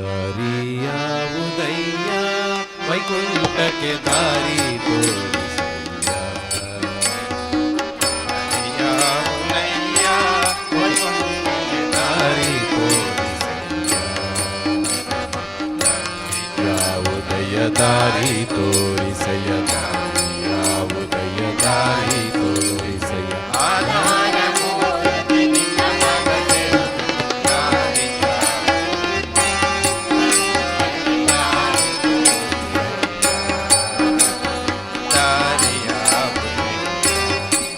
ದಾರಿಯಾವುದಯ್ಯ ವೈಕುಂಠಕ್ಕೆ ದಾರಿ ತೋರಿಸಯ್ಯ. ದಾರಿಯಾವುದಯ್ಯ ವೈಕುಂಠಕ್ಕೆ ದಾರಿ ತೋರಿಸಯ್ಯ. ಯಾವುದಯ್ಯ ದಾರಿ ತೋರಿಸಯ್ಯ. ಯಾವುದಯ್ಯ ದಾರಿ ತೋರಿಸಯ್ಯ.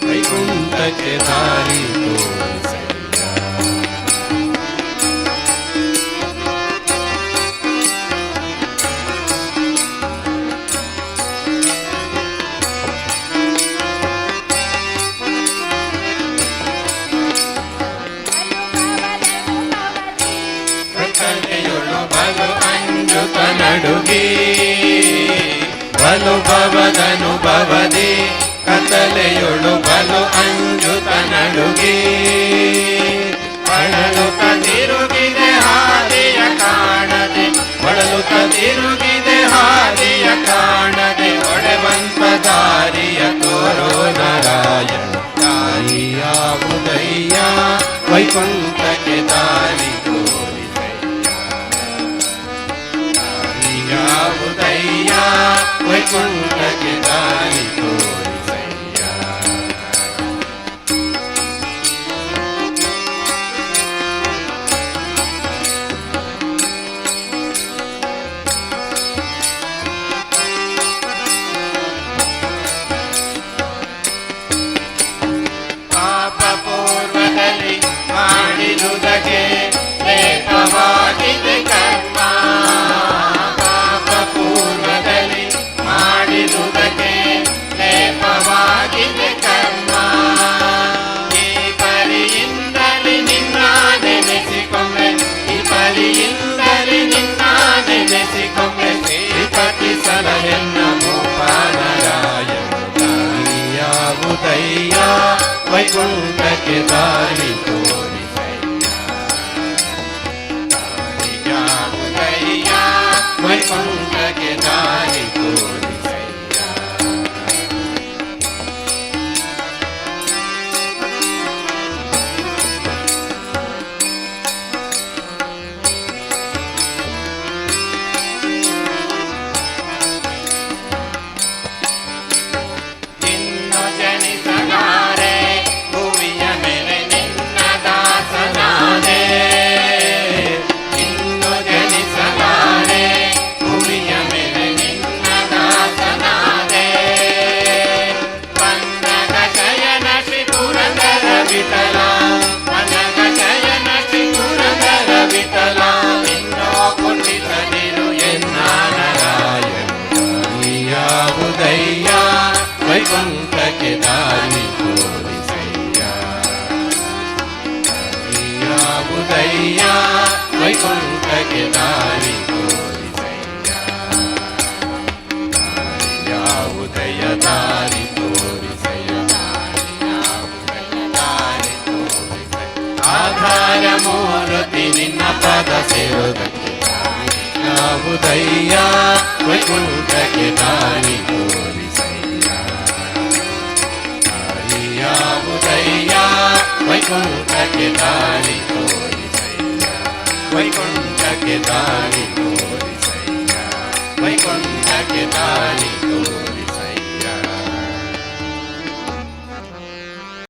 ವೈಕುಂಠಕ್ಕೆ ದಾರಿ ತೋರಿಸಯ್ಯ. ಕತ್ತಲೆಯೊಳು ಬಲು ಅಂಜುತ ನಡುಗಿ ಬಲು ಭವದನುಭವದಿ ಕತ್ತಲೆಯೊಳು ಬಲು ಅಂಜುತ ನಡುಗಿ ಬಳಲುತ್ತ ತಿರುಗಿದೆ ಹಾದಿಯ ಕಾಣದೆ ಬಳಲುತ್ತ ತಿರುಗಿದೆ ಹಾದಿಯ ಕಾಣದೆ ಒಡೆವಂತ ದಾರಿಯ ತೋರೋ ನಾರಾಯಣ. ದಾರಿಯಾವುದಯ್ಯ ವೈಕುಂಠಕ್ಕೆ ದಾರಿ ತೋರಿಸಯ್ಯ. ದಾರಿಯಾವುದಯ್ಯ ವೈಕುಂಠಕ್ಕೆ ದಾರಿ ತೋರಿಸಯ್ಯ. ಪೂರ್ವದಲ್ಲಿ ಮಾಡಿದುದಕ್ಕೆ ಲೇಪವಾಗಿದೆ ಕರ್ಮ. ಪಾಪ ಪೂರ್ವದಲ್ಲಿ ಮಾಡಿದುದಕ್ಕೆ ಲೇಪವಾಗಿದೆ ಕರ್ಮ. ಈ ಪರಿಯಿಂದಲೇ ನಿನ್ನ ನೆನೆಸಿಕೊಂಡೆ ಈ ಪರಿಯಿಂದಲೇ ನಿನ್ನ ನೆನೆಸಿಕೊಂಡೆ ಶ್ರೀಪತಿ ಸಲಹೆನ್ನ ಭೂಪಾನಾರಾಯಣ. ದಾರಿಯಾವುದಯ್ಯ ವೈಕುಂಠಕ್ಕೆ ದಾರಿ ತೋರಿಸಯ್ಯ. ದಾರಿಯಾವುದಯ್ಯ ವೈಕುಂಠಕ್ಕೆ ದಾರಿ ತೋರಿಸಯ್ಯ. ಇನ್ನು ಜನಿಸಲಾರೆ ಭುವಿಯ ಮೇಲೆ ನಿನ್ನ ದಾಸನಾದೆ. ಇನ್ನು ಜನಿಸಲಾರೆ ಭುವಿಯ ಮೇಲೆ ನಿನ್ನ ದಾಸನಾದೆ. ಪನ್ನಗ ಶಯನ ಶ್ರೀ ಪುರಂದರ ವಿಠಲ ಪನ್ನಗ ಶಯನ ಶ್ರೀ ಪುರಂದರ ವಿಠಲ ಇನ್ನೋ ಪುಣ್ಯಿಸದಿರು ಎನ್ನ ನಾರಾಯಣ. ದಾರಿಯಾವುದಯ್ಯ ವೈಕುಂಠಕ್ಕೆ ದಾರಿ ತೋರಿಸಯ್ಯ. ದಾರಿಯಾವುದಯ್ಯ ವೈಕುಂಠಕ್ಕೆ ದಾರಿ ತೋರಿಸಯ್ಯ. ದಾರಿಯಾವುದಯ್ಯ ದಾರಿ ತೋರಿಸಯ್ಯ. ದಾರಿಯಾವುದಯ್ಯ ದಾರಿ ತೋರಿಸಯ್ಯ. ಆಧಾರ ಮೂರ್ತಿ ನಿನ್ನ ಪದ ಸೇರುವುದಕ್ಕೆ ದಾರಿಯಾವುದಯ್ಯ ವೈಕುಂಠಕ್ಕೆ ದಾರಿ ತೋರಿಸಯ್ಯ. ದಾರಿಯಾವುದಯ್ಯ ವೈಕುಂಠಕ್ಕೆ ದಾರಿ ತೋರಿಸಯ್ಯ. ವೈಕುಂಠಕ್ಕೆ ದಾರಿ